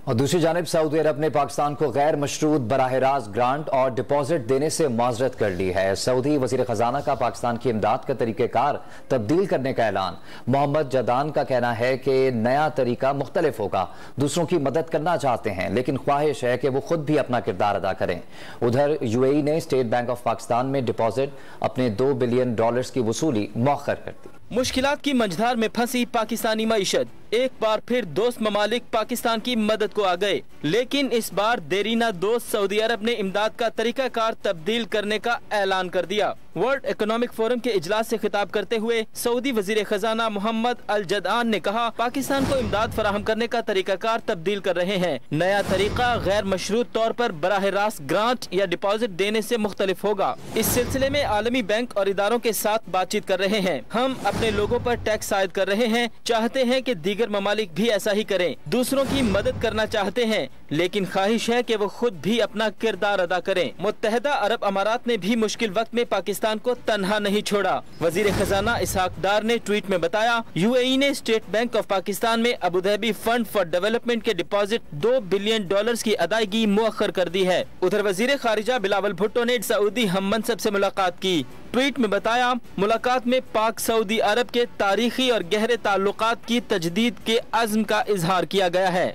اور دوسری جانب سعودی عرب نے پاکستان کو غیر مشروط براہ راست گرانٹ اور ڈپازٹ دینے سے معذرت کر لی ہے۔ سعودی وزیر خزانہ کا پاکستان کی امداد کا طریقہ کار تبدیل کرنے کا اعلان۔ محمد جدان کا کہنا ہے کہ نیا طریقہ مختلف ہوگا۔ دوسروں کی مدد کرنا چاہتے ہیں لیکن خواہش ہے کہ وہ خود بھی اپنا کردار ادا کریں۔ ادھر UAE نے اسٹیٹ بینک آف پاکستان میں ڈپازٹ اپنے $2 بلین کی وصولی مؤخر کر دی۔ مشکلات کی منجھار میں پھنسی پاکستانی معیشت، ایک بار پھر دوست ممالک پاکستان کی مدد کو آ گئے، لیکن اس بار دیرینہ دوست سعودی عرب نے امداد کا طریقہ کار تبدیل کرنے کا اعلان کر دیا۔ ورلڈ اکنامک فورم کے اجلاس سے خطاب کرتے ہوئے سعودی وزیر خزانہ محمد الجدان نے کہا، پاکستان کو امداد فراہم کرنے کا طریقہ کار تبدیل کر رہے ہیں۔ نیا طریقہ غیر مشروط طور پر براہ راست گرانٹ یا ڈپازٹ دینے سے مختلف ہوگا۔ اس سلسلے میں عالمی بینک اور اداروں کے ساتھ بات چیت کر رہے ہیں۔ ہم اپنے لوگوں پر ٹیکس عائد کر رہے ہیں، چاہتے ہیں کہ دیگر ممالک بھی ایسا ہی کریں، دوسروں کی مدد کرنا چاہتے ہیں، لیکن خواہش ہے کہ وہ خود بھی اپنا کردار ادا کریں۔ متحدہ عرب امارات نے بھی مشکل وقت میں پاکستان کو تنہا نہیں چھوڑا۔ وزیر خزانہ اسحاق ڈار نے ٹویٹ میں بتایا، UAE نے اسٹیٹ بینک آف پاکستان میں ابوظہبی فنڈ فار ڈیولپمنٹ کے ڈپازٹ $2 بلین کی ادائیگی مؤخر کر دی ہے۔ ادھر وزیر خارجہ بلاول بھٹو نے سعودی ہم منصب سے ملاقات کی۔ ٹویٹ میں بتایا، ملاقات میں پاک سعودی عرب کے تاریخی اور گہرے تعلقات کی تجدید کے عزم کا اظہار کیا گیا ہے۔